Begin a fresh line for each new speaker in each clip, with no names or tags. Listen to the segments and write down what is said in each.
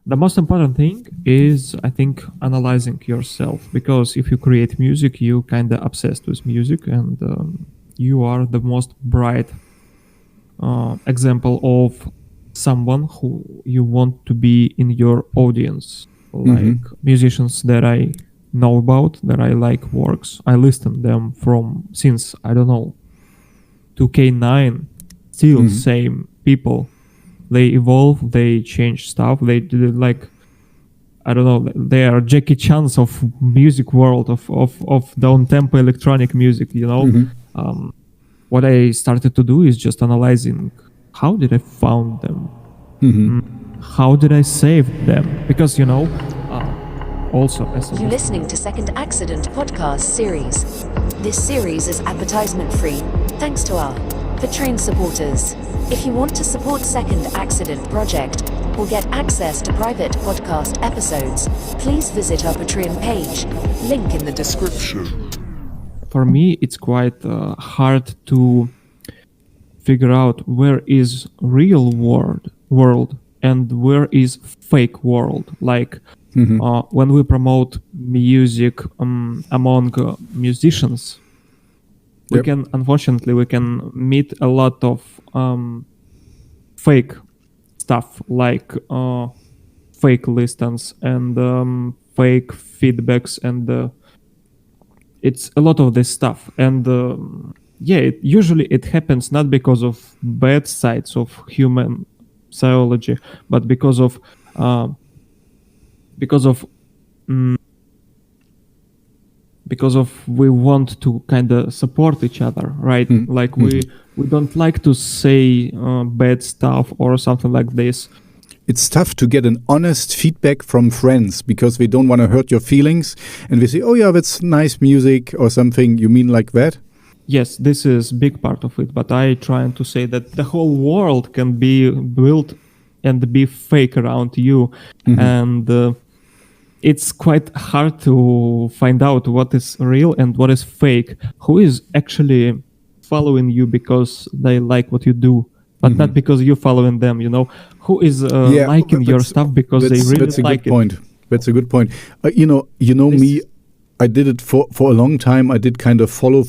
The most important thing is, I think, analyzing yourself, because if you create music, you kind of obsessed with music, and you are the most bright example of someone who you want to be in your audience. Like musicians that I know about, that I like works, I listen them from since, I don't know, 2K9, still same people. They evolve, they change stuff, they do like, I don't know, they are Jackie Chan's of music world, of down tempo electronic music, you know. What I started to do is just analyzing, how did I found them? How did I save them? Because, you know, also as
You're listening to Second Accident podcast series. This series is advertisement free, thanks to our Patreon supporters. If you want to support Second Accident project or get access to private podcast episodes, please visit our Patreon page, link in the description.
For me, it's quite hard to figure out where is real world and where is fake world. Like when we promote music among musicians, we can, unfortunately, we can meet a lot of fake stuff, like fake listens and fake feedbacks, and it's a lot of this stuff. And usually it happens not because of bad sides of human psychology, but because of we want to kind of support each other, right? Like we don't like to say bad stuff or something like this.
It's tough to get an honest feedback from friends because they don't want to hurt your feelings, and they say, oh yeah, that's nice music or something. You mean like that?
Yes, this is big part of it, but I trying to say that the whole world can be built and be fake around you, and it's quite hard to find out what is real and what is fake. Who is actually following you because they like what you do, but not because you're following them, you know? Who is liking your stuff because they really like it?
That's a good point. You know me, I did it for a long time. I did kind of follow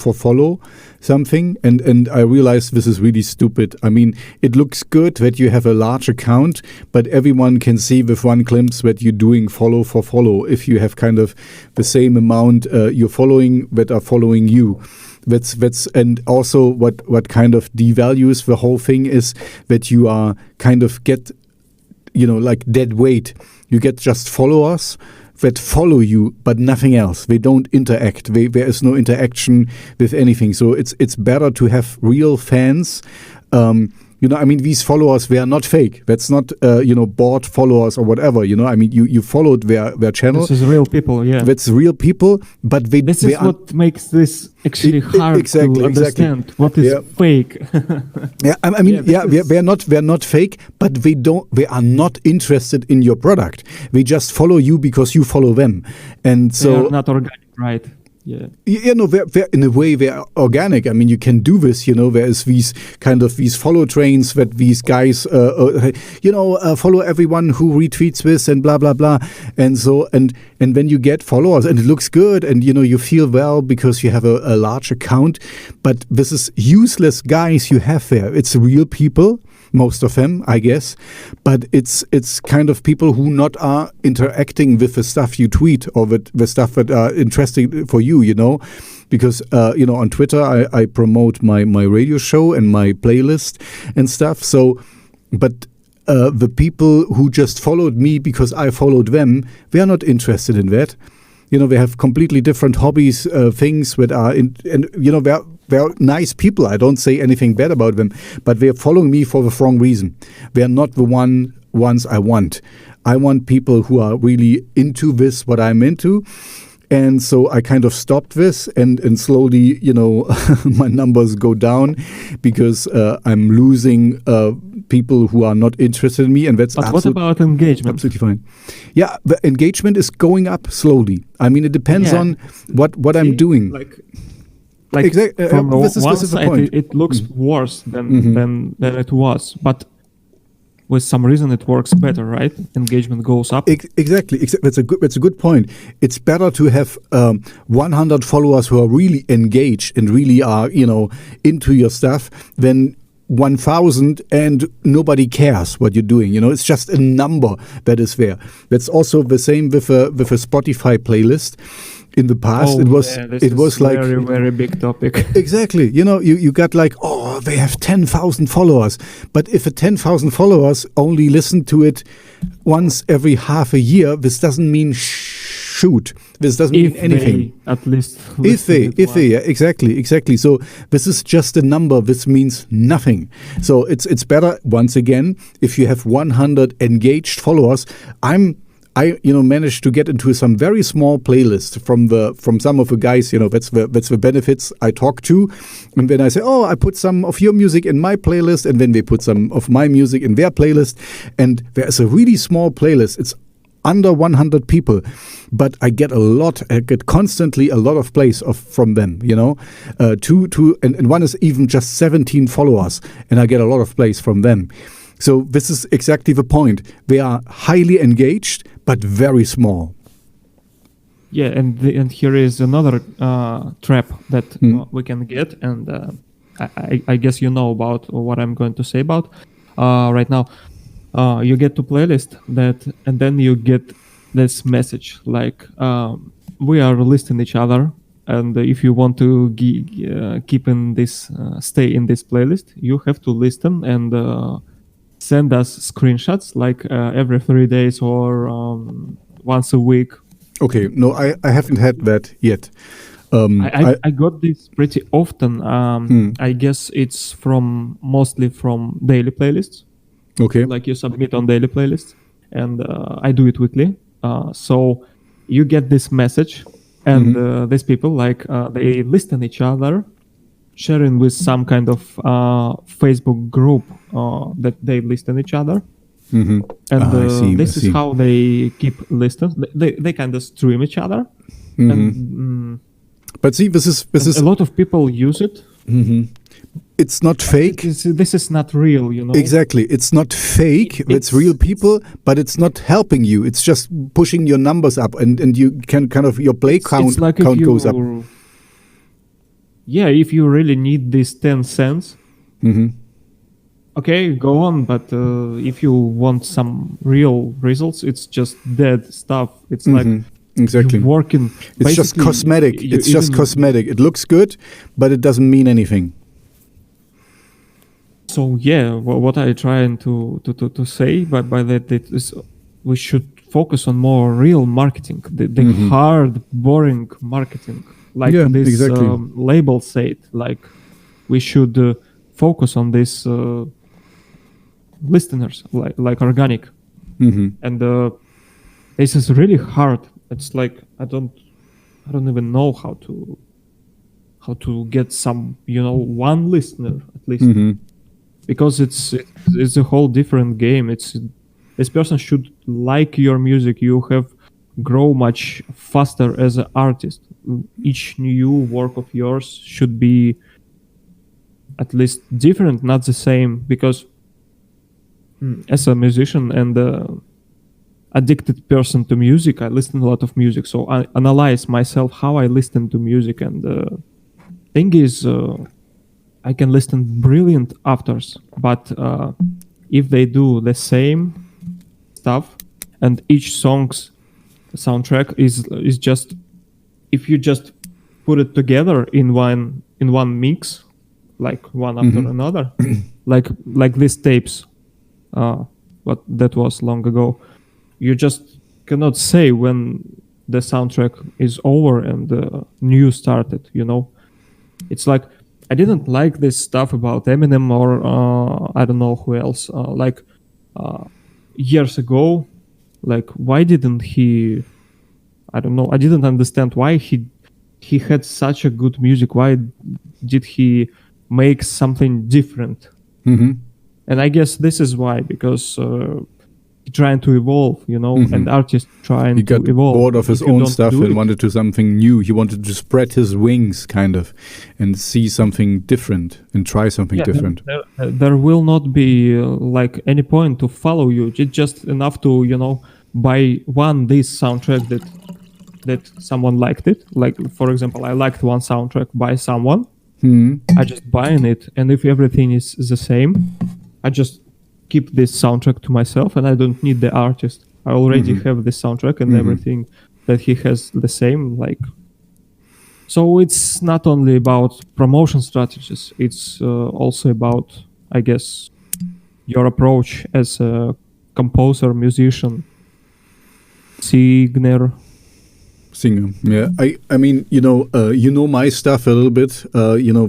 something, and I realized this is really stupid. I mean, it looks good that you have a large account, but everyone can see with one glimpse that you're doing follow for follow. If you have kind of the same amount you're following that are following you. That's and also what kind of devalues the whole thing is that you are kind of get, you know, like dead weight. You get just followers that follow you, but nothing else. They don't interact. There is no interaction with anything. So it's better to have real fans. You know, I mean, these followers, they are not fake. That's not, bought followers or whatever. You know, I mean, you followed their channel.
This is real people, yeah.
That's real people, but
This is what makes this actually hard to understand. What is fake?
I mean, they're not fake, but they are not interested in your product. They just follow you because you follow them, and so
they are not organic, right? Yeah.
You know, they're in a way they're organic. I mean, you can do this. You know, there is these follow trains that these guys, follow everyone who retweets this and blah blah blah, and so and then you get followers and it looks good, and you know you feel well because you have a large account. But this is useless guys you have there. It's real people. Most of them, I guess, but it's kind of people who not are interacting with the stuff you tweet or with the stuff that are interesting for you, you know, because on Twitter I promote my radio show and my playlist and stuff. So, but the people who just followed me because I followed them, they are not interested in that. You know, they have completely different hobbies, things that are they're nice people. I don't say anything bad about them, but they're following me for the wrong reason. They're not the ones I want. I want people who are really into this, what I'm into. And so I kind of stopped this and slowly, you know, my numbers go down because I'm losing people who are not interested in me. And that's
what about engagement?
Absolutely fine. Yeah, the engagement is going up slowly. I mean, it depends on what I'm doing.
Like from one side, it looks worse than it was. But with some reason it works better, right? Engagement goes up.
Exactly. That's a good point. It's better to have 100 followers who are really engaged and really are into your stuff than 1,000 and nobody cares what you're doing. It's just a number that is there. That's also the same with a Spotify playlist. In the past, it was like
very, very big topic.
Exactly. You got like, oh, they have 10,000 followers. But if 10,000 followers only listen to it once every half a year, this doesn't mean shoot. This doesn't mean anything.
At least.
If they, yeah, exactly. So this is just a number. This means nothing. So it's better, once again, if you have 100 engaged followers. I managed to get into some very small playlist from some of the guys. That's the benefits I talk to, and then I say, oh, I put some of your music in my playlist, and then they put some of my music in their playlist, and there's a really small playlist. It's under 100 people, but I get constantly a lot of plays from them. And one is even just 17 followers, and I get a lot of plays from them. So this is exactly the point. They are highly engaged, but very small.
Yeah, and here is another trap that we can get, and I guess you know about what I'm going to say about right now. You get to playlist that, and then you get this message like we are listing each other, and if you want to keep in this, stay in this playlist, you have to listen and send us screenshots like every 3 days or once a week.
Okay, no, I haven't had that yet.
I got this pretty often. I guess it's mostly from daily playlists.
Okay.
Like you submit on daily playlists, and I do it weekly. So you get this message, and these people they listen each other, sharing with some kind of Facebook group that they listen each other.
Mm-hmm.
And this is how they keep listens. They kind of stream each other.
Mm-hmm.
And,
but see, this is
a lot of people use it.
Mm-hmm. It's not fake.
This is not real,
Exactly. It's not fake. It's real people, but it's not helping you. It's just pushing your numbers up, and you can kind of, your play count goes up.
Yeah, if you really need these 10 cents, okay, go on. But if you want some real results, it's just dead stuff. It's like
exactly
working.
It's just cosmetic. It's just cosmetic. It looks good, but it doesn't mean anything.
So yeah, what I trying to say by that is we should focus on more real marketing, the hard, boring marketing. Like this
exactly.
Label said, like we should focus on these listeners, like organic. And this is really hard. It's like I don't even know how to get some one listener at least, because it's a whole different game. This person should like your music. You have grow much faster as an artist. Each new work of yours should be at least different, not the same, because as a musician and addicted person to music, I listen to a lot of music, so I analyze myself how I listen to music, and thing is I can listen brilliant authors, but if they do the same stuff and each song's soundtrack is just, if you just put it together in one mix, like one after another, like these tapes, what that was long ago, you just cannot say when the soundtrack is over and the new started. It's like I didn't like this stuff about Eminem or I don't know who else, years ago. Like, why didn't he? I don't know. I didn't understand why he had such a good music. Why did he make something different? And I guess this is why, because trying to evolve, and artist trying
He got
to evolve.
bored of his
If you
own
don't
stuff
do
and
it-
wanted to something new. He wanted to spread his wings, kind of, and see something different and try something different.
There will not be like any point to follow you. It's just enough to buy this soundtrack that someone liked it. Like for example, I liked one soundtrack by someone. I just buying it, and if everything is the same, I just keep this soundtrack to myself, and I don't need the artist. I already have the soundtrack and everything that he has the same. Like, so it's not only about promotion strategies. It's also about, I guess, your approach as a composer, musician, singer.
Yeah, I mean, you know my stuff a little bit.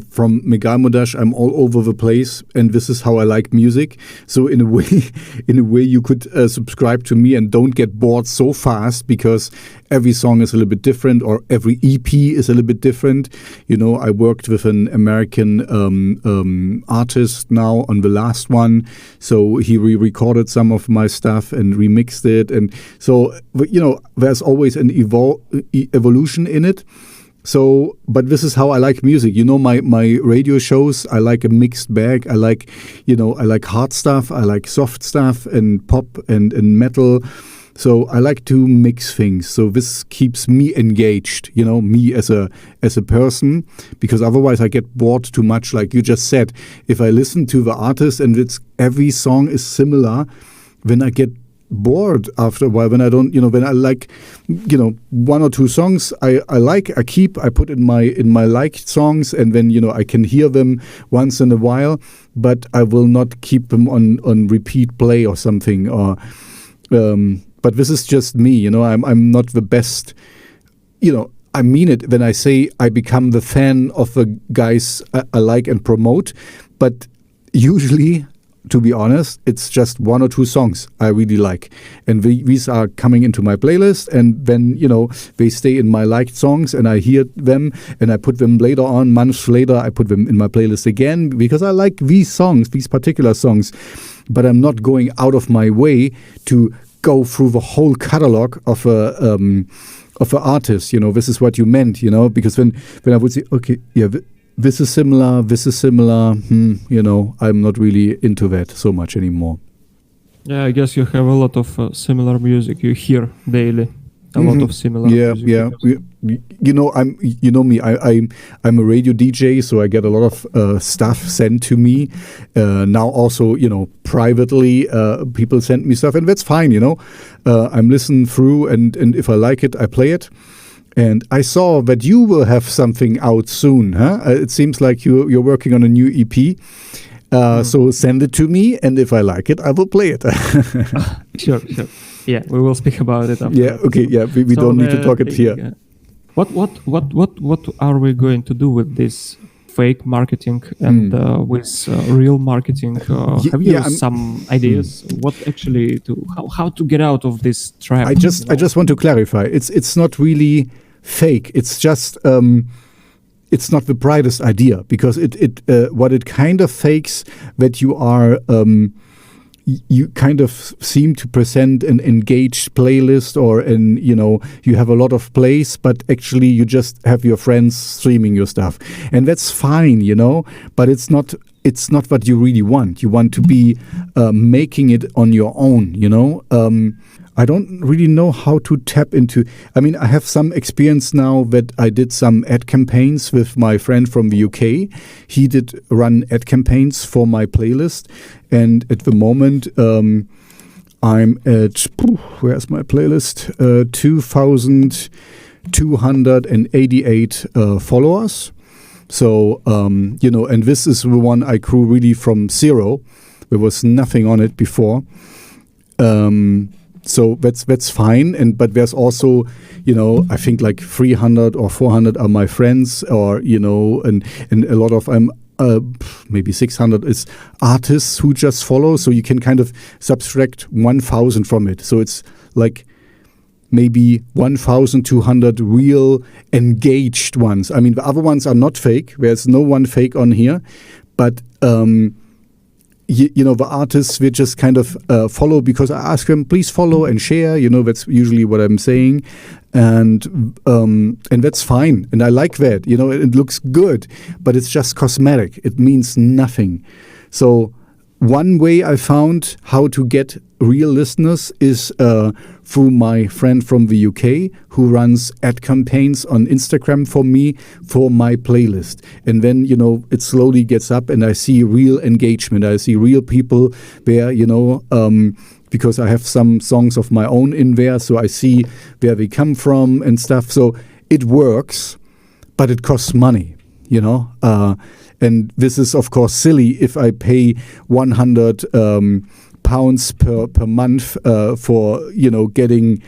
From Megalmodash, I'm all over the place, and this is how I like music. So in a way, you could subscribe to me and don't get bored so fast, because every song is a little bit different, or every EP is a little bit different. I worked with an American artist now on the last one, so he re-recorded some of my stuff and remixed it, and so there's always an evolution in it. So, but this is how I like music. My radio shows, I like a mixed bag. I like hard stuff, I like soft stuff, and pop and metal. So I like to mix things. So this keeps me engaged, me as a person, because otherwise I get bored too much. Like you just said, if I listen to the artist and every song is similar, then I get bored after a while. When I don't, when I like, one or two songs I put in my liked songs, and then I can hear them once in a while, but I will not keep them on repeat play or something. Or but this is just me, I'm not the best, I mean it when I say I become the fan of the guys I like and promote, but usually, to be honest, it's just one or two songs I really like, and these are coming into my playlist, and then they stay in my liked songs, and I hear them, and I put them later on, months later, I put them in my playlist again, because I like these songs, these particular songs, but I'm not going out of my way to go through the whole catalog of an artist. This is what you meant, because when I would say, okay, yeah, this is similar, I'm not really into that so much anymore.
Yeah, I guess you have a lot of similar music you hear daily. A lot of similar music.
Yeah. I'm a radio DJ, so I get a lot of stuff sent to me. Now also, privately, people send me stuff, and that's fine, I'm listening through, and if I like it, I play it. And I saw that you will have something out soon, huh? It seems like you're working on a new EP. So send it to me, and if I like it, I will play it.
Sure. Yeah, we will speak about it after.
Yeah, okay, yeah, we don't need to talk it here.
What are we going to do with this fake marketing and with real marketing? Have you some ideas? What actually how to get out of this trap?
I just want to clarify. It's not really fake. It's just it's not the brightest idea, because it what it kind of fakes that you are you kind of seem to present an engaged playlist, or you have a lot of plays, but actually you just have your friends streaming your stuff, and that's fine, but it's not what you really want. You want to be making it on your own, I don't really know how to tap into. I mean, I have some experience now that I did some ad campaigns with my friend from the UK. He did run ad campaigns for my playlist. And at the moment, I'm at, where's my playlist? 2,288 followers. So, and this is the one I grew really from zero. There was nothing on it before. So that's fine, but there's also, I think like 300 or 400 are my friends, or and a lot of maybe 600 is artists who just follow. So you can kind of subtract 1,000 from it. So it's like maybe 1,200 real engaged ones. I mean, the other ones are not fake. There's no one fake on here, but the artists we just kind of follow because I ask them, please follow and share. That's usually what I'm saying, and that's fine, and I like that. It looks good, but it's just cosmetic. It means nothing. So one way I found how to get real listeners is through my friend from the UK who runs ad campaigns on Instagram for me for my playlist. And then, it slowly gets up and I see real engagement. I see real people there, because I have some songs of my own in there. So I see where they come from and stuff. So it works, but it costs money, and this is, of course, silly if I pay 100 pounds per month for, getting,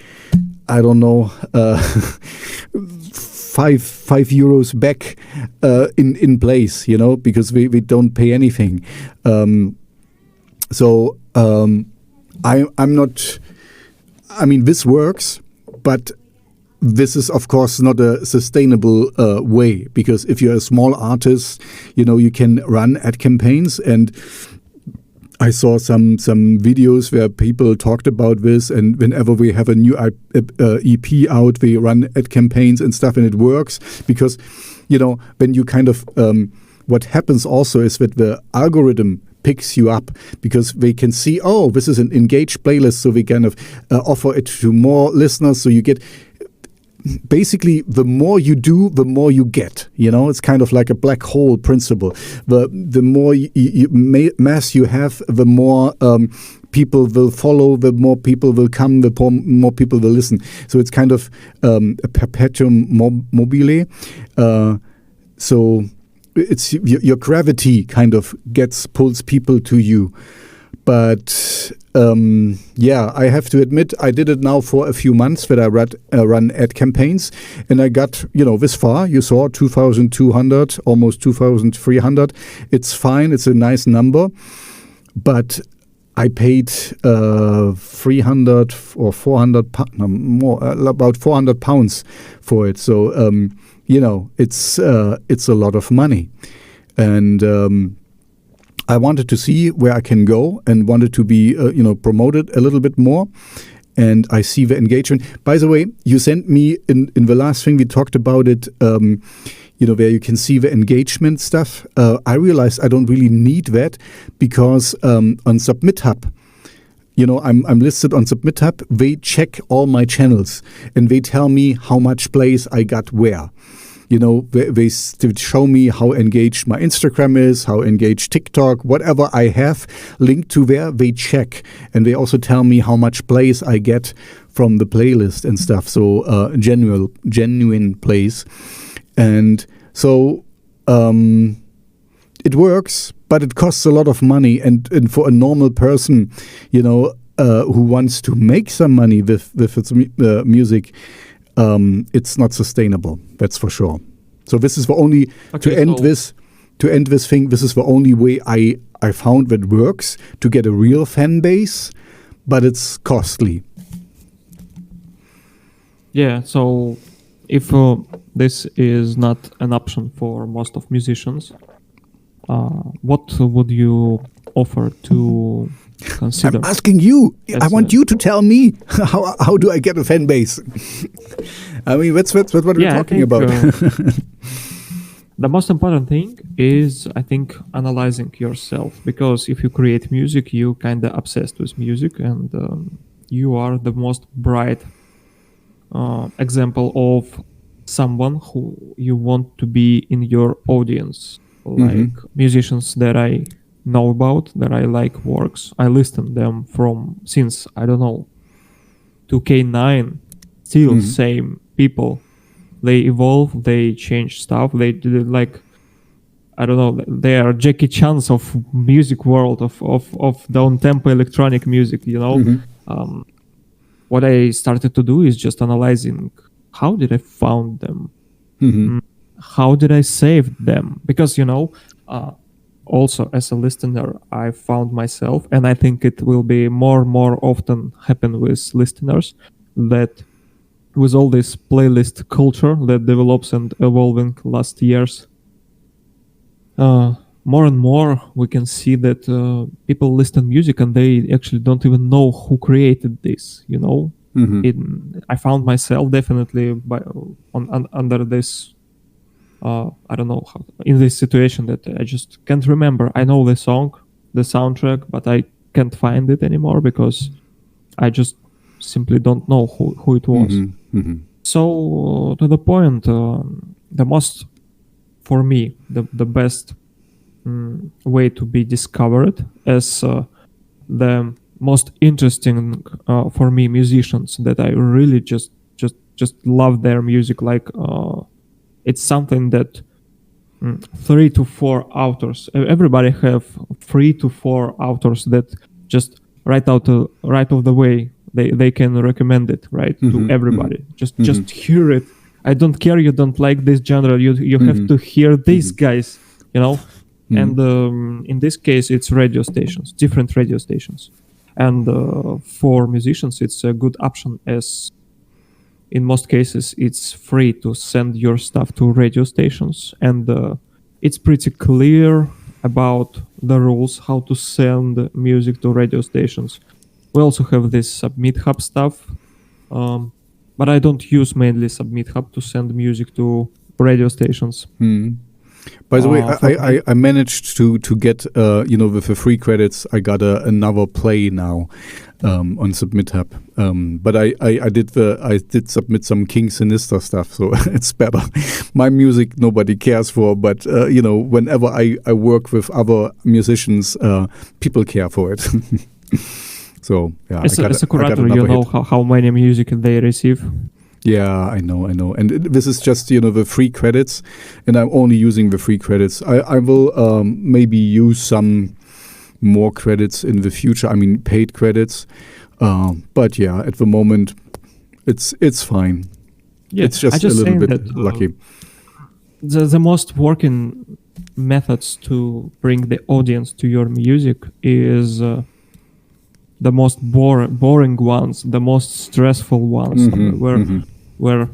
I don't know, 5 euros back in place, because we don't pay anything. I'm not, this works, but this is, of course, not a sustainable way, because if you're a small artist, you can run ad campaigns. And I saw some videos where people talked about this, and whenever we have a new EP out, we run ad campaigns and stuff, and it works because, when you kind of, what happens also is that the algorithm picks you up because they can see, oh, this is an engaged playlist, so we kind of offer it to more listeners, so you get... Basically, the more you do, the more you get. It's kind of like a black hole principle. The more mass you have, the more people will follow, the more people will come, the more people will listen. So it's kind of a perpetuum mobile. So it's your gravity kind of pulls people to you. But I have to admit, I did it now for a few months that I run ad campaigns, and I got, this far. You saw 2,200, almost 2,300. It's fine. It's a nice number. But I paid 300 or 400, more, about 400 pounds for it. So, it's a lot of money. And... I wanted to see where I can go and wanted to be, promoted a little bit more. And I see the engagement. By the way, you sent me in the last thing we talked about it, where you can see the engagement stuff. I realized I don't really need that because on SubmitHub, I'm listed on SubmitHub. They check all my channels and they tell me how much plays I got where. They show me how engaged my Instagram is, how engaged TikTok, whatever I have linked to there, they check. And they also tell me how much plays I get from the playlist and stuff. So genuine plays. And so it works, but it costs a lot of money. And for a normal person, who wants to make some money with its music, it's not sustainable. That's for sure. So this is the only to end this thing. This is the only way I found that works to get a real fan base, but it's costly.
Yeah. So if this is not an option for most of musicians, what would you offer to consider?
I'm asking you. I want you to tell me how do I get a fan base? I mean, that's what we're talking about.
The most important thing is, I think, analyzing yourself, because if you create music, you kind of obsessed with music, and you are the most bright example of someone who you want to be in your audience. Like musicians that I know about, that I like works, I listen them from since, I don't know, 2K9, still same people. They evolve, they change stuff, they do like, I don't know, they are Jackie Chan's of music world, of down-tempo electronic music, What I started to do is just analyzing, how did I found them? How did I save them? Because, also as a listener, I found myself, and I think it will be more often happen with listeners, that with all this playlist culture that develops and evolving last years, more and more we can see that people listen to music and they actually don't even know who created this. I found myself definitely under this I don't know how, in this situation that I just can't remember. I know the song, the soundtrack, but I can't find it anymore because I just simply don't know who it was. So to the point, the most, for me, the best way to be discovered as the most interesting for me musicians that I really just love their music. Like it's something that 3 to 4 authors. Everybody have 3 to 4 authors that just right of the way they can recommend it to everybody. Just hear it. I don't care you don't like this genre. You have to hear these guys. And in this case, it's radio stations, different radio stations. And for musicians, it's a good option as in most cases, it's free to send your stuff to radio stations. And it's pretty clear about the rules, how to send music to radio stations. We also have this Submit Hub stuff. But I don't use mainly Submit Hub to send music to radio stations.
By the way, I managed to get, with the free credits, I got another play now on Submit Hub. But I did submit some King Sinister stuff, so it's better. My music nobody cares for, but whenever I work with other musicians, people care for it. So yeah,
as a curator, you know how many music they receive.
Yeah, I know. And this is just, the free credits, and I'm only using the free credits. I will maybe use some more credits in the future. I mean, paid credits. But yeah, at the moment, it's fine. Yeah, it's just a little bit lucky.
The most working methods to bring the audience to your music is the most boring ones, the most stressful ones, where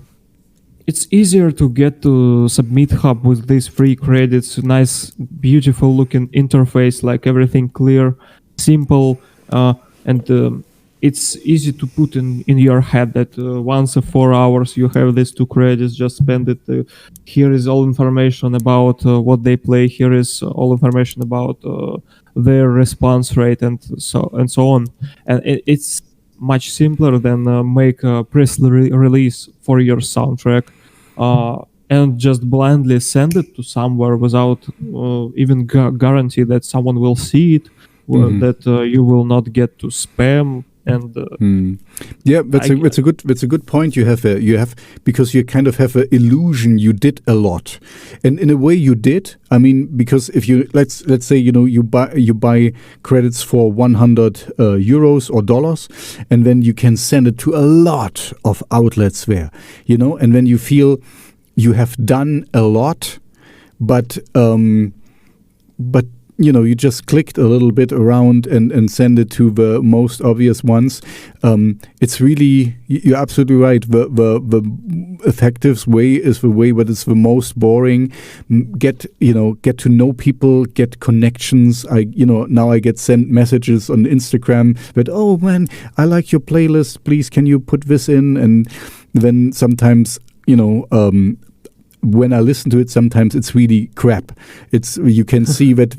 it's easier to get to Submit Hub with these free credits, nice, beautiful looking interface, like everything clear, simple, and it's easy to put in your head that once in 4 hours you have these 2 credits, just spend it. Here is all information about what they play. Here is all information about their response rate and so on. And it's much simpler than make a press release for your soundtrack and just blindly send it to somewhere without even guarantee that someone will see it, that you will not get to spam. And
yeah, that's a good point you have there. You have, because you kind of have an illusion you did a lot, and in a way you did. I mean, because if you let's say you buy credits for 100 euros or dollars, and then you can send it to a lot of outlets there, and then you feel you have done a lot, but you just clicked a little bit around and send it to the most obvious ones. It's really, you're absolutely right. The effective way is the way, but it's the most boring. Get to know people, get connections. Now I get sent messages on Instagram that, oh man, I like your playlist. Please, can you put this in? And then sometimes, when I listen to it, sometimes it's really crap. You can see that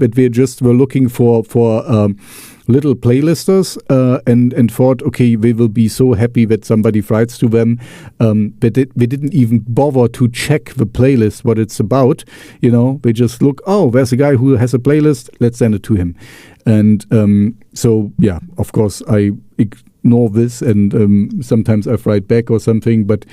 we're looking for little playlisters and thought, okay, they will be so happy that somebody writes to them. But they didn't even bother to check the playlist, what it's about. They just look, oh, there's a guy who has a playlist. Let's send it to him. And so, yeah, of course, I ignore this, and sometimes I write back or something, but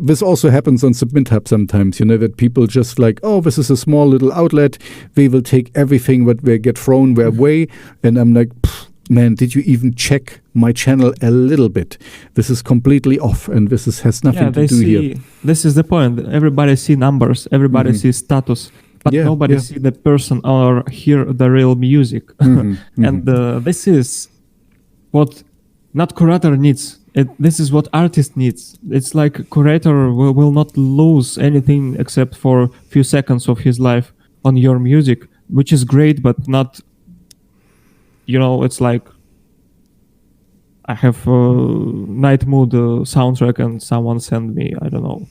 this also happens on Submit Hub sometimes, that people just like, oh, this is a small little outlet. They will take everything that they get thrown their way. And I'm like, man, did you even check my channel a little bit? This is completely off, and this has nothing to do here.
This is the point. Everybody see numbers. Everybody see status. But nobody see the person or hear the real music. And this is what not curator needs. This is what artist needs. It's like curator will not lose anything except for a few seconds of his life. on your music, which is great, but not, it's like I have a Night Mood soundtrack and someone sent me, I don't know,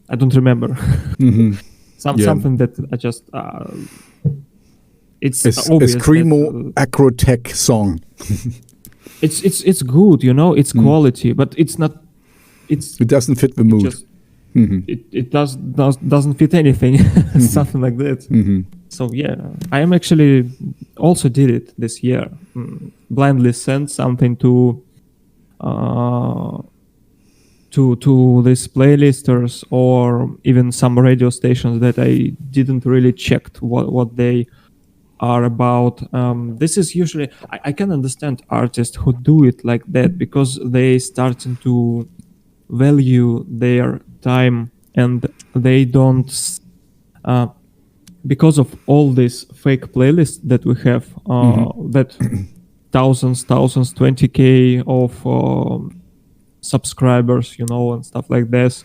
I don't remember. Something that I just it's obvious.
A screamo acrotech song.
it's good, it's quality, but it's not.
It doesn't fit the mood.
It doesn't fit anything. Something like that. So yeah, I am actually also did it this year. Blindly sent something to these playlisters or even some radio stations that I didn't really check what they are about. This is usually I can understand artists who do it like that because they starting to value their time and they don't because of all these fake playlists that we have that thousands 20k of subscribers, and stuff like this,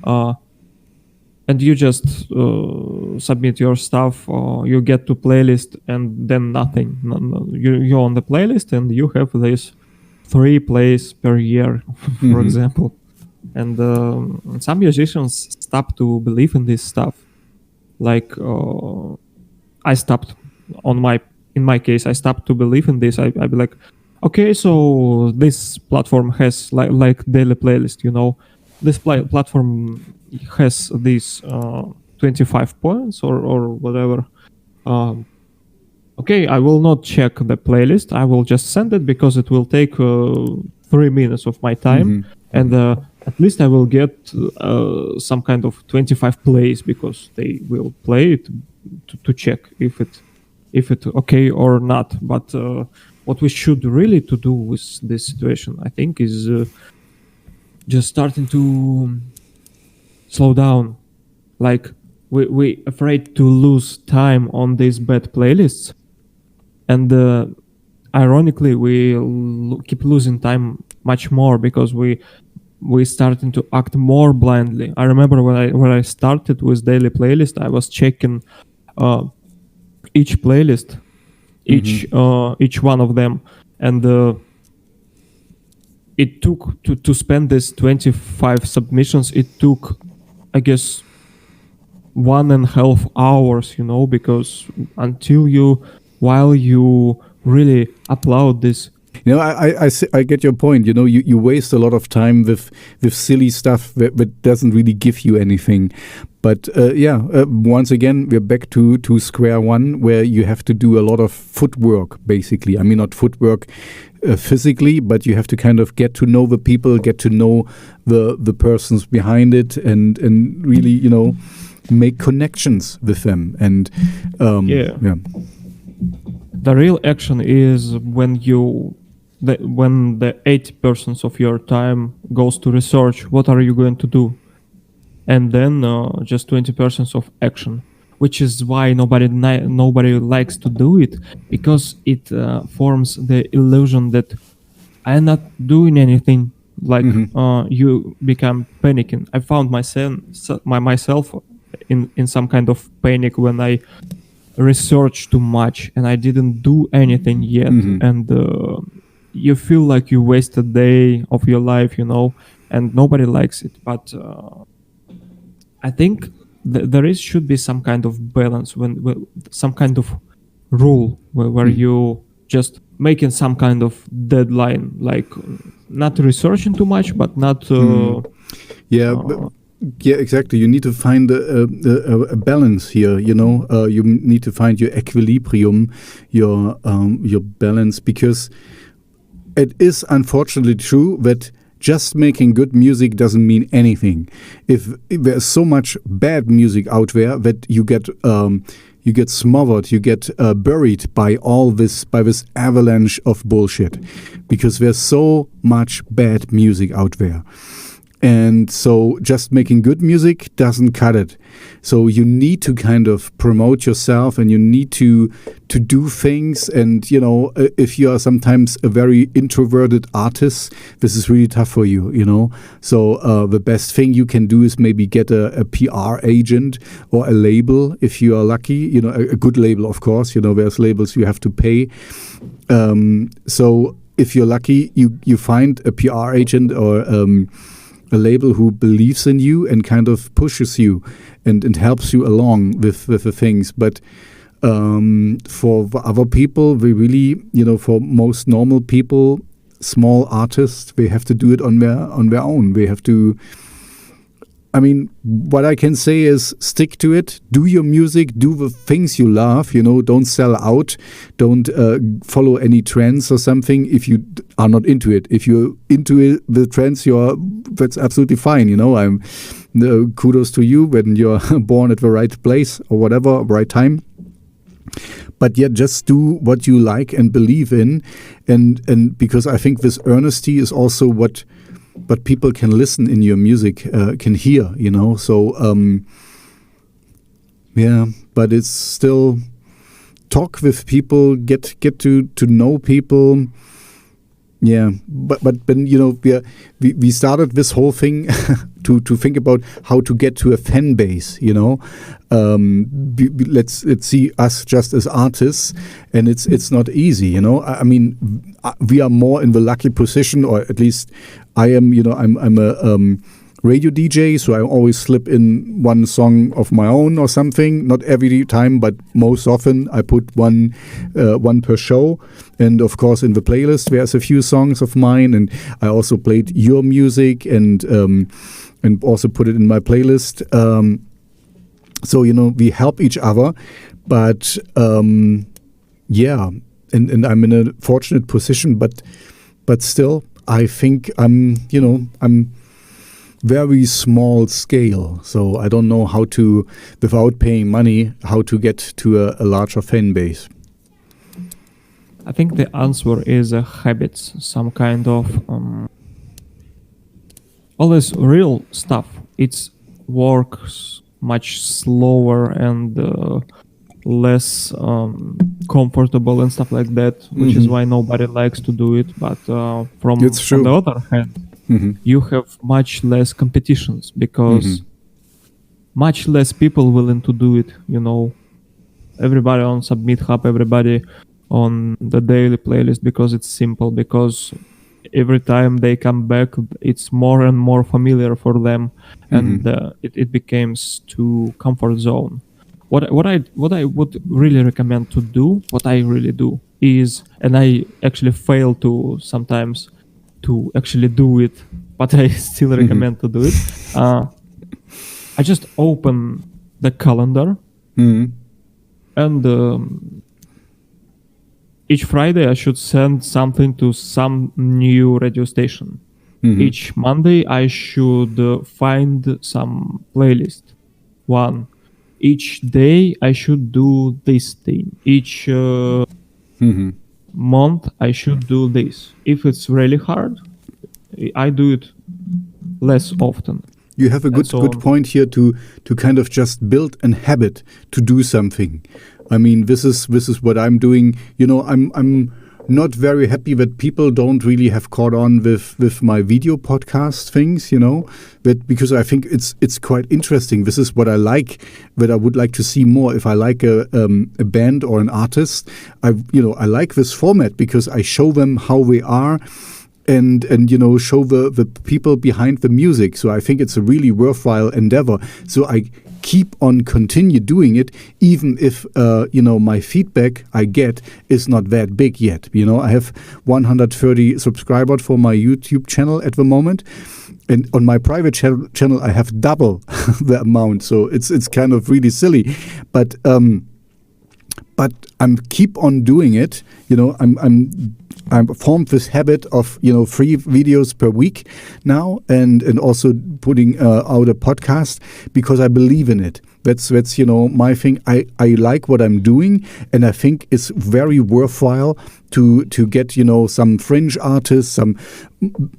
and you just submit your stuff, you get to playlist and then nothing. You're on the playlist and you have this 3 plays per year, for example. And some musicians stop to believe in this stuff. Like I stopped in my case, I stopped to believe in this. I'd be like, okay, so this platform has like daily playlist, this platform has these 25 points or whatever. Okay, I will not check the playlist. I will just send it because it will take 3 minutes of my time, and at least I will get some kind of 25 plays because they will play it to check if it okay or not. But what we should really to do with this situation, I think, is just starting to slow down. Like we afraid to lose time on these bad playlists, and ironically we keep losing time much more because we starting to act more blindly. I remember when I started with daily playlist, I was checking each playlist, each one of them, and it took to spend this 25 submissions. It took, I guess, 1.5 hours, because while you really upload this.
I get your point. You waste a lot of time with silly stuff that doesn't really give you anything. But once again, we're back to square one, where you have to do a lot of footwork, basically. I mean, not footwork physically, but you have to kind of get to know the people, get to know the persons behind it, and really, make connections with them. And
the real action is when the 80% of your time goes to research. What are you going to do? And then just 20% of action, which is why nobody likes to do it, because it forms the illusion that I'm not doing anything. Like you become panicking. I found myself in some kind of panic when I researched too much and I didn't do anything yet, and you feel like you wasted a day of your life, and nobody likes it. But I think there should be some kind of balance, when some kind of rule where you just making some kind of deadline, like not researching too much, but not.
Yeah, exactly. You need to find a balance here. You need to find your equilibrium, your balance, because it is unfortunately true that just making good music doesn't mean anything. If there's so much bad music out there that you get smothered, you get buried by this avalanche of bullshit, because there's so much bad music out there. And so just making good music doesn't cut it. So you need to kind of promote yourself, and you need to do things. And, you know, if you are sometimes a very introverted artist, this is really tough for you, you know. So the best thing you can do is maybe get a PR agent or a label if you are lucky, you know, a good label, of course. You know, there's labels you have to pay. So if you're lucky, you find a PR agent or a label who believes in you and kind of pushes you and helps you along with the things. But for other people, we really, you know, for most normal people, small artists, they have to do it on their own. They have to. I mean, what I can say is stick to it. Do your music. Do the things you love. You know, don't sell out. Don't follow any trends or something if you are not into it. If you're into it, the trends, that's absolutely fine. You know, kudos to you when you're born at the right place or whatever, right time. But yet, just do what you like and believe in, and because I think this earnesty is also what people can listen in your music, can hear, you know. So, yeah, but it's still talk with people, get to know people. Yeah, but then, you know, we started this whole thing to think about how to get to a fan base, you know. Let's see us just as artists, and it's not easy, you know. I mean, we are more in the lucky position, or at least I am. You know, I'm a radio DJ, so I always slip in one song of my own or something. Not every time, but most often I put one per show. And of course, in the playlist, there's a few songs of mine, and I also played your music and also put it in my playlist. So, you know, we help each other, but yeah, and I'm in a fortunate position, but still, I think I'm very small scale, so I don't know how to, without paying money, how to get to a larger fan base.
I think the answer is habits, some kind of all this real stuff. It works much slower and less comfortable and stuff like that, which is why nobody likes to do it. But from the other hand, you have much less competitions because much less people willing to do it. You know, everybody on Submit Hub, everybody on the daily playlist, because it's simple, because every time they come back, it's more and more familiar for them, and it becomes to comfort zone. What I would really recommend to do, what I really do is, and I actually fail to sometimes to actually do it, but I still recommend to do it. I just open the calendar and each Friday I should send something to some new radio station. Each Monday I should find some playlist. One. Each day I should do this thing. Each month I should do this. If it's really hard, I do it less often.
You have a good point here to kind of just build a habit to do something. I mean, this is what I'm doing. You know, I'm not very happy that people don't really have caught on with my video podcast things, you know, but because I think it's quite interesting. This is what I like, that I would like to see more. If I like a band or an artist, I like this format because I show them how we are. And you know, show the people behind the music. So I think it's a really worthwhile endeavor. So I keep on continue doing it, even if my feedback I get is not that big yet. You know, I have 130 subscribers for my YouTube channel at the moment, and on my private channel I have double the amount. So it's kind of really silly, but I'm keep on doing it. You know, I've formed this habit of 3 videos per week now, and also putting out a podcast because I believe in it. That's my thing. I like what I'm doing, and I think it's very worthwhile to get some fringe artists, some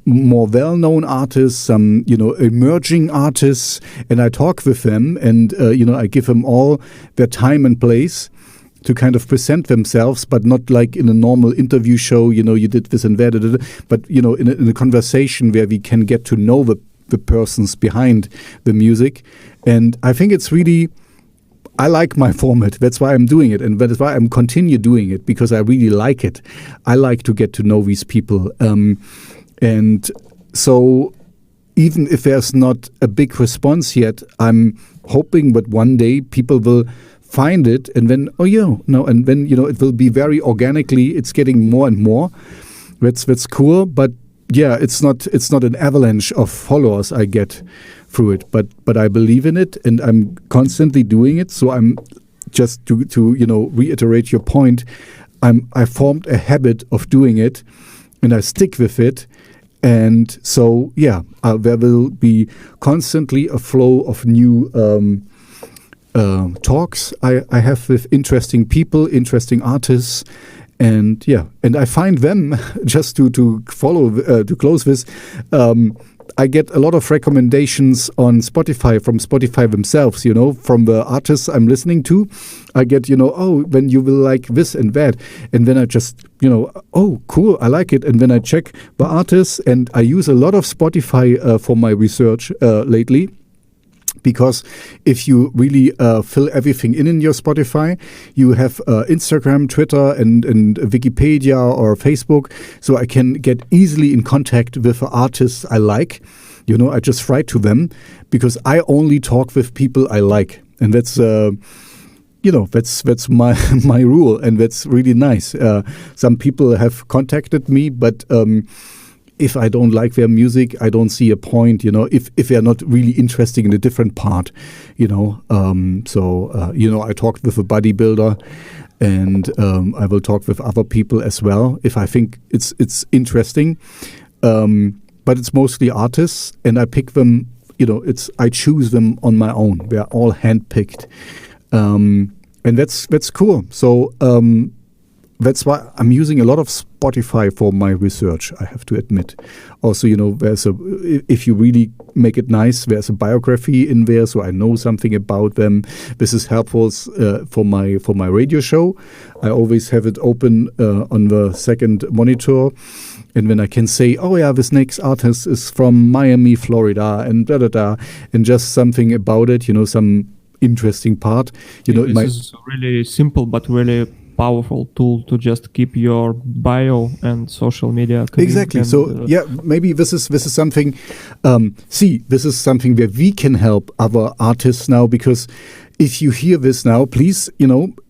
more well-known artists, some, emerging artists, and I talk with them, and, I give them all their time and place to kind of present themselves, but not like in a normal interview show, you did this and that, but, in a conversation where we can get to know the persons behind the music. And I think it's really, I like my format. That's why I'm doing it. And that's why I'm continue doing it, because I really like it. I like to get to know these people. And so even if there's not a big response yet, I'm hoping that one day people will find it, and then and then it will be very organically. It's getting more and more. That's cool, but yeah, it's not an avalanche of followers I get through it, but I believe in it, and I'm constantly doing it. So I'm just to reiterate your point. I formed a habit of doing it, and I stick with it. And so there will be constantly a flow of new talks I have with interesting people, interesting artists, and I find them, just to follow to close this. I get a lot of recommendations on Spotify from Spotify themselves, from the artists I'm listening to. I get, when you will like this and that. And then I just, oh, cool, I like it. And then I check the artists, and I use a lot of Spotify for my research lately. Because if you really fill everything in your Spotify, you have Instagram, Twitter, and Wikipedia or Facebook. So I can get easily in contact with artists I like. I just write to them, because I only talk with people I like. And that's, that's my rule. And that's really nice. Some people have contacted me, but if I don't like their music, I don't see a point, if they're not really interested in a different part, I talked with a bodybuilder, and I will talk with other people as well if I think it's interesting. But it's mostly artists, and I pick them, I choose them on my own. They're all handpicked. And that's cool. So that's why I'm using a lot of Spotify for my research, I have to admit. Also, if you really make it nice, there's a biography in there, so I know something about them. This is helpful for my radio show. I always have it open on the second monitor, and then I can say, oh yeah, this next artist is from Miami, Florida, and and just something about it, some interesting part.
This is really simple, but really powerful tool to just keep your bio and social media clean.
Exactly. So maybe this is something. This is something where we can help other artists now, because if you hear this now, please,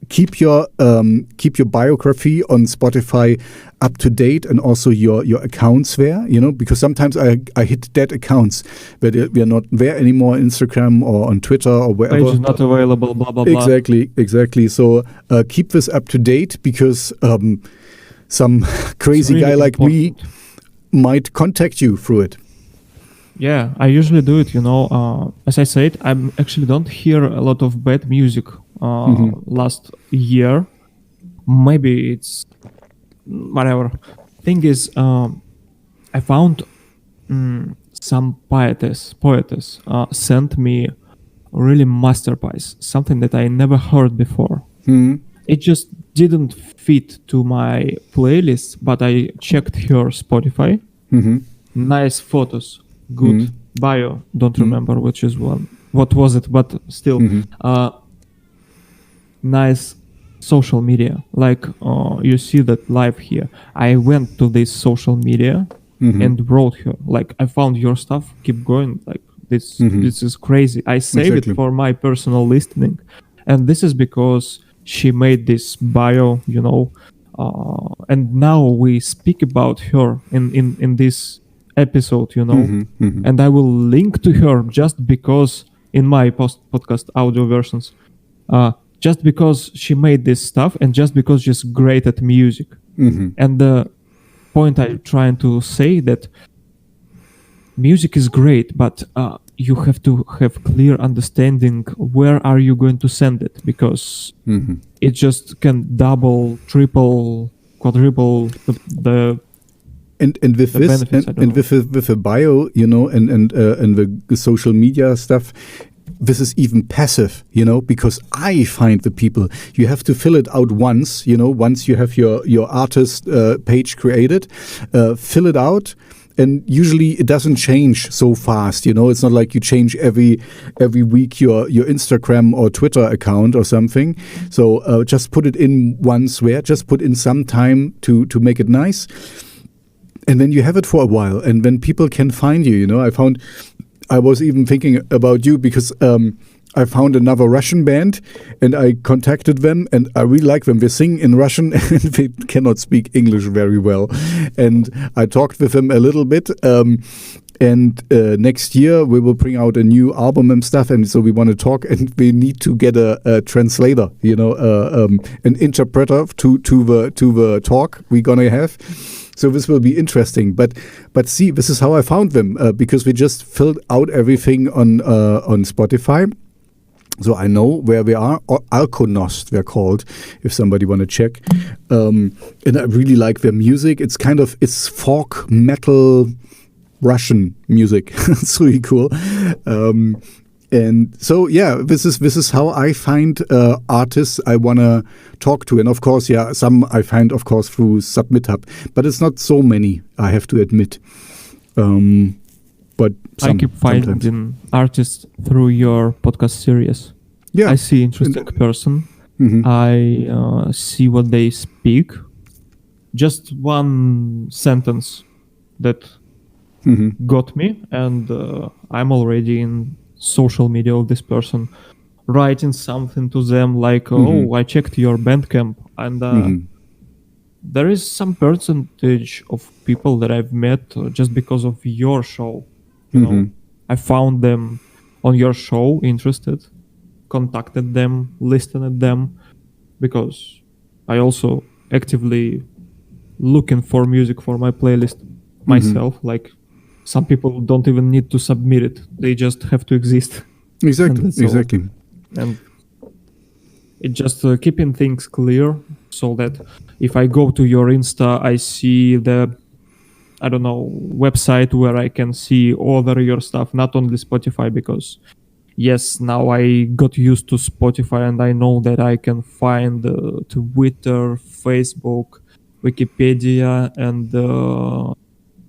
keep your biography on Spotify up to date, and also your accounts there, because sometimes I hit dead accounts where we are not there anymore on Instagram or on Twitter or wherever.
Page is not available, blah, blah, blah.
Exactly. So keep this up to date, because some crazy
really
guy like
important.
me might contact you through it.
Yeah, I usually do it, as I said, I actually don't hear a lot of bad music last year. Maybe it's whatever. Thing is, I found some poetess sent me really masterpiece, something that I never heard before. It just didn't fit to my playlist, but I checked her Spotify. Nice photos. Good bio. Don't remember which is one. What was it? But still, nice social media. Like you see that live here. I went to this social media and wrote her. Like, I found your stuff. Keep going. Like this. This is crazy. I save it for my personal listening, and this is because she made this bio. And now we speak about her in this episode, and I will link to her just because in my podcast audio versions, just because she made this stuff, and just because she's great at music. And the point I'm trying to say that music is great, but you have to have clear understanding where are you going to send it, because it just can double, triple, quadruple the
and with
the
this
benefits, I don't
and
know.
with a bio, and the social media stuff, this is even passive, because I find the people. You have to fill it out once, once you have your artist page created, fill it out. And usually it doesn't change so fast, It's not like you change every week your Instagram or Twitter account or something. So just put it in once, just put in some time to make it nice, and then you have it for a while, and then people can find you. I was even thinking about you because I found another Russian band and I contacted them, and I really like them. They sing in Russian and they cannot speak English very well. And I talked with them a little bit. And next year we will bring out a new album and stuff. And so we want to talk, and we need to get a translator, an interpreter to the talk we're going to have. So this will be interesting, but see, this is how I found them because we just filled out everything on Spotify, so I know where we are. Or Alkonost, they're called, if somebody want to check. And I really like their music. It's folk metal Russian music. It's really cool. And so, this is how I find artists I want to talk to. And of course, some I find, of course, through SubmitHub. But it's not so many, I have to admit. But
I keep finding artists through your podcast series.
Yeah.
I see interesting person.
Mm-hmm.
I see what they speak. Just one sentence that got me, and I'm already in social media of this person, writing something to them like, I checked your Bandcamp, and there is some percentage of people that I've met just because of your show. I found them on your show, interested, contacted them, listened at them, because I also actively looking for music for my playlist myself. Like, some people don't even need to submit it; they just have to exist.
Exactly.
And it just keeping things clear, so that if I go to your Insta, I see the, I don't know, website where I can see other your stuff, not only Spotify, because yes, now I got used to Spotify and I know that I can find Twitter, Facebook, Wikipedia, and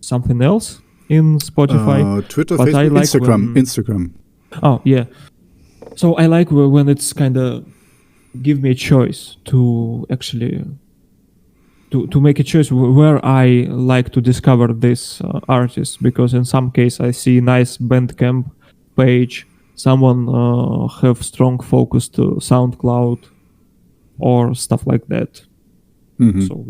something else in Spotify.
Twitter,
but
Facebook,
I like
Instagram.
Oh, yeah. So I like when it's kind of give me a choice to actually to make a choice where I like to discover this artist, because in some case I see nice Bandcamp page, someone have strong focus to SoundCloud or stuff like that. So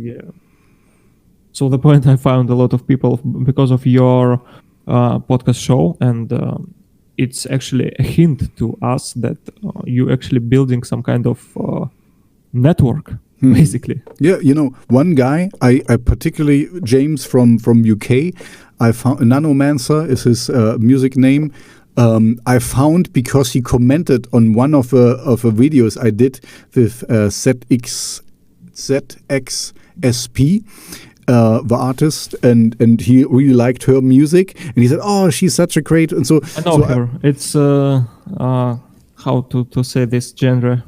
so the point, I found a lot of people because of your podcast show, and it's actually a hint to us that you actually building some kind of network, basically.
Yeah, one guy, I particularly, James from UK, I found, Nanomancer is his music name. I found because he commented on one of the videos I did with ZXSP. The artist, and he really liked her music, and he said, "Oh, she's such a great." And so
I know her. It's how to say this genre,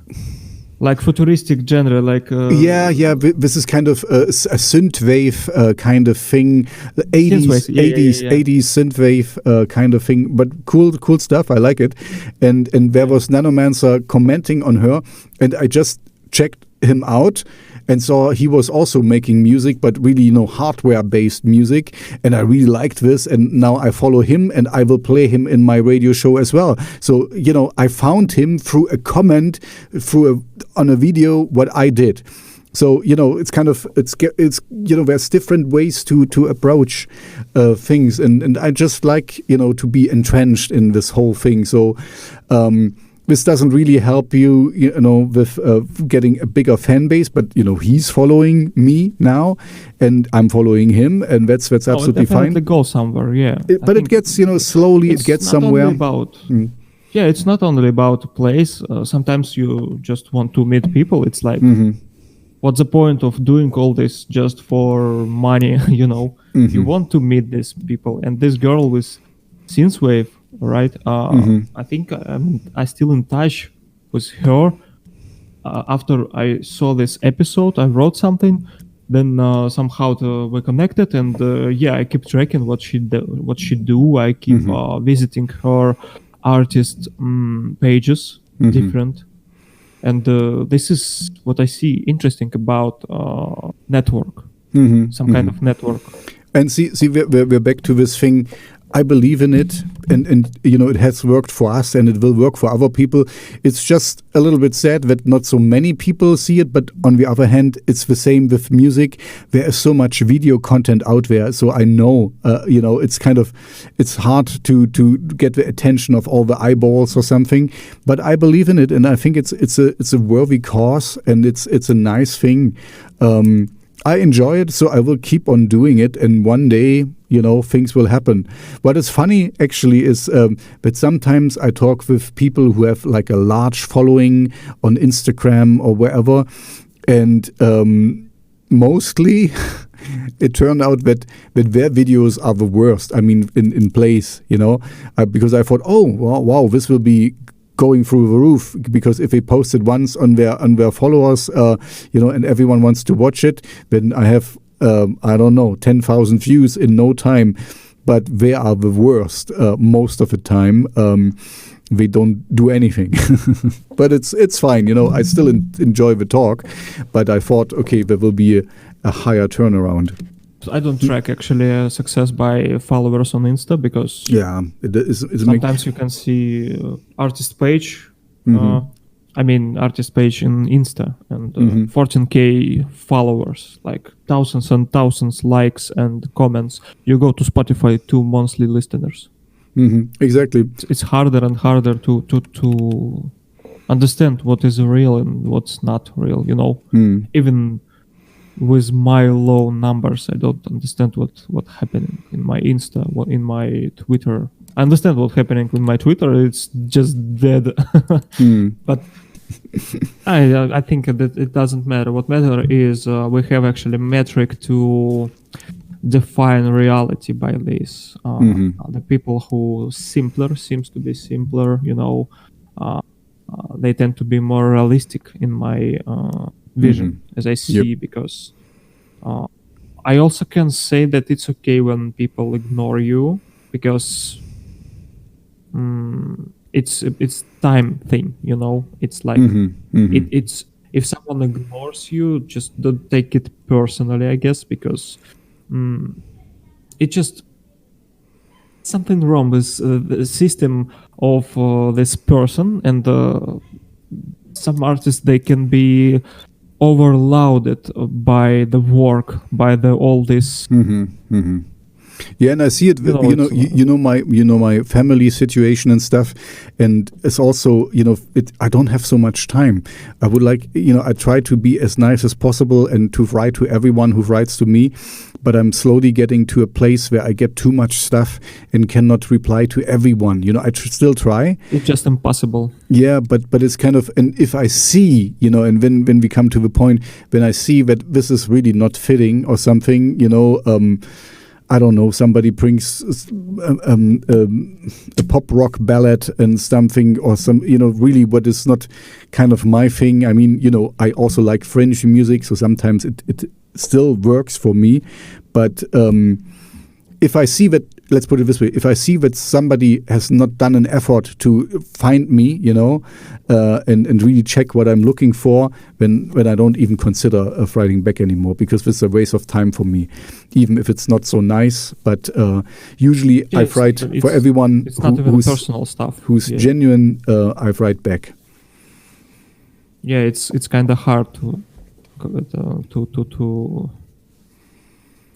like futuristic genre, like
This is kind of a synthwave kind of thing, the 80s synthwave kind of thing, but cool stuff. I like it, and there was Nanomancer commenting on her, and I just checked him out and saw he was also making music, but really, hardware-based music. And I really liked this. And now I follow him, and I will play him in my radio show as well. So, I found him through a comment, on a video, what I did. So, it's kind of, it's there's different ways to approach things. And I just like, to be entrenched in this whole thing. So, this doesn't really help you, with getting a bigger fan base, but he's following me now, and I'm following him, and that's absolutely fine.
It go somewhere, yeah.
But it gets, slowly, it gets somewhere.
Yeah, it's not only about a place. Sometimes you just want to meet people. It's like, what's the point of doing all this just for money? You want to meet these people. And this girl with Synthwave, right? I think I still in touch with her. After I saw this episode, I wrote something. Then somehow we connected, and I keep tracking what she do. I keep visiting her artist pages, different. And this is what I see interesting about network, some kind of network.
And see, we're back to this thing. I believe in it, and it has worked for us, and it will work for other people. It's just a little bit sad that not so many people see it, but on the other hand, it's the same with music. There is so much video content out there, so I know, it's hard to get the attention of all the eyeballs or something. But I believe in it, and I think it's a worthy cause, and it's a nice thing. I enjoy it, so I will keep on doing it, and one day, things will happen. What is funny, actually, is that sometimes I talk with people who have like a large following on Instagram or wherever, and mostly it turned out that their videos are the worst. I mean, in place, because I thought, oh, wow, this will be going through the roof, because if they post it once on their followers, and everyone wants to watch it, then I have 10,000 views in no time. But they are the worst most of the time. They don't do anything. But it's fine, I still enjoy the talk, but I thought, okay, there will be a higher turnaround.
I don't track actually success by followers on Insta, because sometimes you can see artist page. Artist page in Insta, and 14K followers, like thousands and thousands likes and comments. You go to Spotify, 2 monthly listeners.
Exactly.
It's harder and harder to understand what is real and what's not real. Even with my low numbers, I don't understand what's happening in my Insta, in my Twitter. I understand what's happening in my Twitter. It's just dead. But I think that it doesn't matter. What matters is we have actually a metric to define reality by this. The people who seems to be simpler, they tend to be more realistic in my vision, as I see, because I also can say that it's okay when people ignore you, because it's time thing, it's like it's if someone ignores you, just don't take it personally, I guess, because it's just something wrong with the system of this person, and some artists, they can be overloaded by the work, by all this.
Yeah, and I see it. My family situation and stuff, and it's also I don't have so much time. I would like I try to be as nice as possible and to write to everyone who writes to me, but I'm slowly getting to a place where I get too much stuff and cannot reply to everyone. I still try.
It's just impossible.
Yeah, but it's kind of, and if I see and when we come to the point when I see that this is really not fitting or something, I don't know, somebody brings a pop rock ballad and something, or some, really what is not kind of my thing. I mean, I also like French music, so sometimes it still works for me. But if I see that, let's put it this way, if I see that somebody has not done an effort to find me, and really check what I'm looking for, then I don't even consider writing back anymore, because it's a waste of time for me, even if it's not so nice. But usually I write for everyone who's
personal stuff,
who's genuine. I write back.
Yeah, it's kind of hard to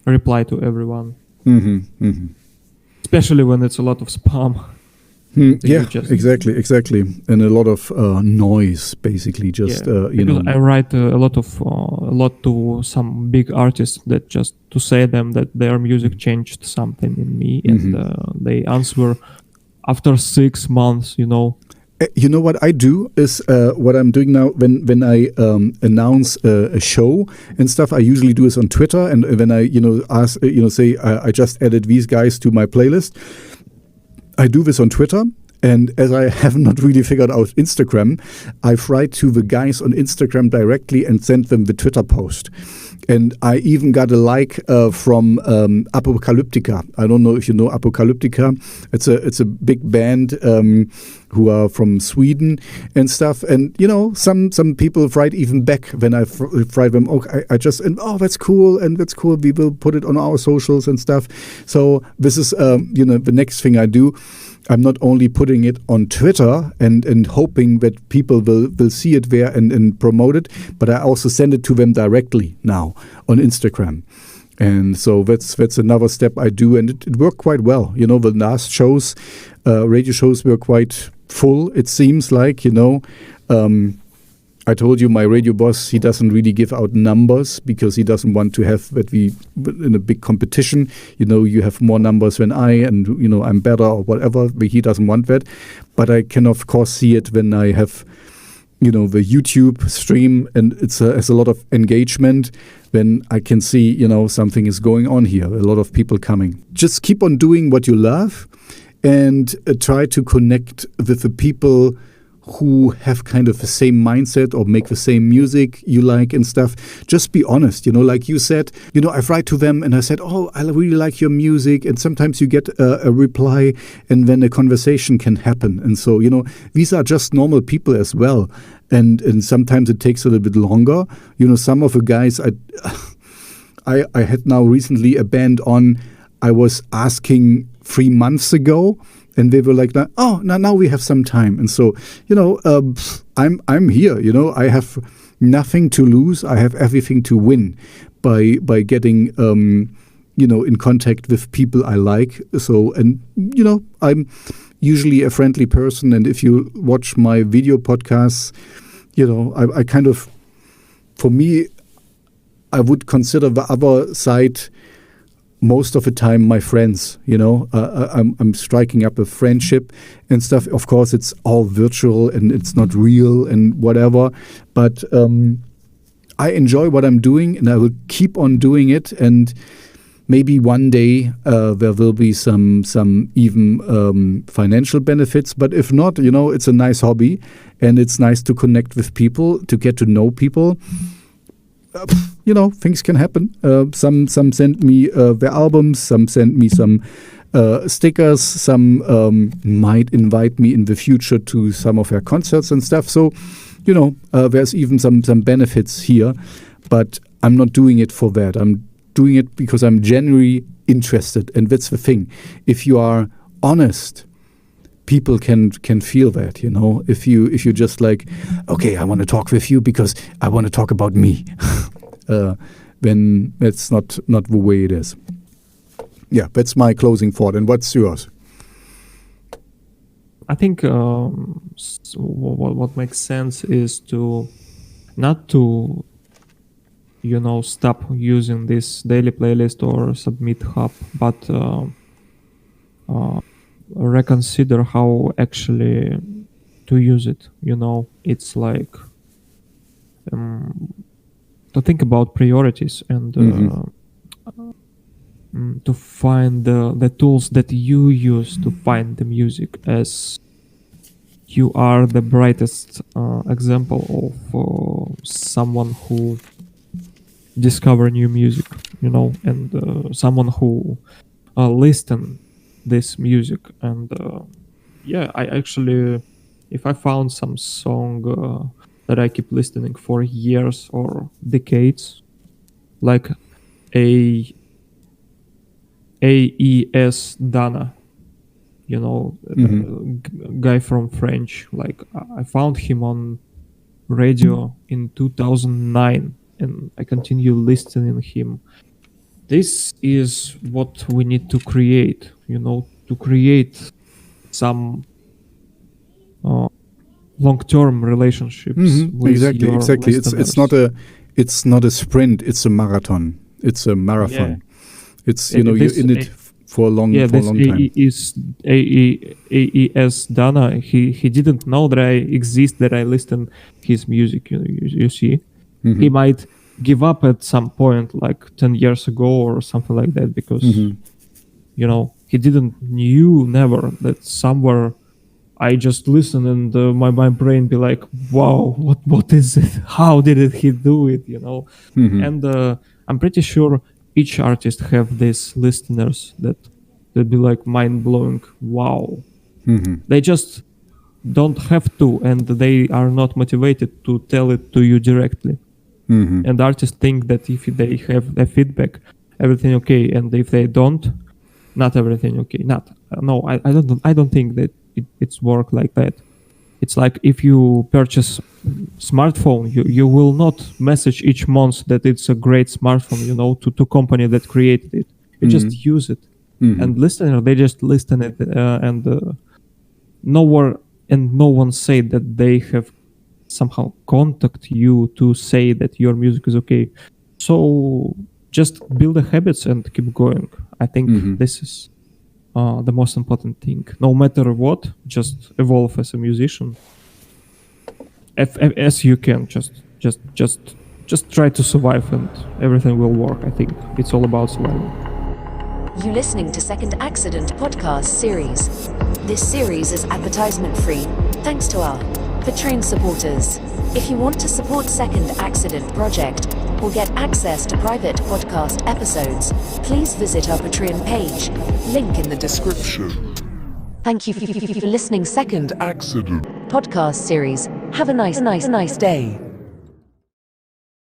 reply to everyone. Especially when it's a lot of spam.
Yeah, exactly, and a lot of noise, basically. Just
I write a lot to some big artists, that just to say them that their music changed something in me, and they answer after 6 months.
You know what I do is what I'm doing now when I announce a show and stuff. I usually do this on Twitter, and when I ask say I just added these guys to my playlist, I do this on Twitter. And as I have not really figured out Instagram, I write to the guys on Instagram directly and send them the Twitter post. And I even got a like from Apocalyptica. I don't know if you know Apocalyptica. It's a big band who are from Sweden and stuff. And some people write even back when I write them. That's cool, and that's cool. We will put it on our socials and stuff. So this is the next thing I do. I'm not only putting it on Twitter and hoping that people will see it there and promote it, but I also send it to them directly now on Instagram. And so that's another step I do, and it worked quite well. The last shows, radio shows were quite full, it seems like, I told you my radio boss, he doesn't really give out numbers because he doesn't want to have that we in a big competition. You have more numbers than I, and I'm better or whatever. But he doesn't want that. But I can of course see it when I have the YouTube stream, and it has a lot of engagement. Then I can see something is going on here. A lot of people coming. Just keep on doing what you love, and try to connect with the people who have kind of the same mindset or make the same music you like and stuff. Just be honest, like you said, I write to them and I said, oh, I really like your music. And sometimes you get a reply, and then a conversation can happen. And so, these are just normal people as well. And sometimes it takes a little bit longer. Some of the guys I had now recently a band on, I was asking 3 months ago, and they were like, oh, now we have some time. And so, I'm here. I have nothing to lose. I have everything to win by getting, in contact with people I like. So, and I'm usually a friendly person. And if you watch my video podcasts, I kind of, for me, I would consider the other side most of the time my friends. I'm striking up a friendship and stuff. Of course, it's all virtual and it's not real and whatever, but I enjoy what I'm doing, and I will keep on doing it. And maybe one day there will be some even financial benefits. But if not, it's a nice hobby, and it's nice to connect with people, to get to know people. Things can happen. Some send me their albums, some send me some stickers, some might invite me in the future to some of their concerts and stuff. So, there's even some benefits here, but I'm not doing it for that. I'm doing it because I'm genuinely interested, and that's the thing. If you are honest, people can feel that, if you just like, okay, I want to talk with you because I want to talk about me, then that's not the way it is. Yeah, that's my closing thought. And what's yours?
I think what makes sense is to not to stop using this daily playlist or Submit Hub, but reconsider how actually to use it. It's like to think about priorities and to find the tools that you use to find the music, as you are the brightest example of someone who discover new music, and someone who listen this music. And I actually, if I found some song that I keep listening for years or decades, like AES Dana, guy from French, like I found him on radio in 2009, and I continue listening him. This is what we need to create, to create some long-term relationships. With
Exactly.
listeners.
It's not a sprint. It's a marathon. It's a marathon.
Yeah.
It's you're in it for a long time.
AES Dana, he didn't know that I exist, that I listen his music, you see. He might give up at some point, like 10 years ago or something like that, because, he didn't knew never that somewhere I just listen and my brain be like, wow, what is it? How did he do it? And I'm pretty sure each artist have these listeners that be like mind blowing. Wow, they just don't have to, and they are not motivated to tell it to you directly. And artists think that if they have a feedback, everything okay, and if they don't, not everything okay. I don't think that it's work like that. It's like if you purchase smartphone, you will not message each month that it's a great smartphone, to company that created it. You just use it. And listener, they just listen it, and no one said that they have somehow contact you to say that your music is okay. So just build the habits and keep going. I think this is the most important thing. No matter what, just evolve as a musician as you can. Just try to survive, and everything will work. I think it's all about survival.
You listening to Second Accident podcast series. This series is advertisement free, thanks to our Patreon supporters. If you want to support Second Accident project or get access to private podcast episodes, please visit our Patreon page, link in the description. Thank you for listening Second Accident podcast series. Have a nice day.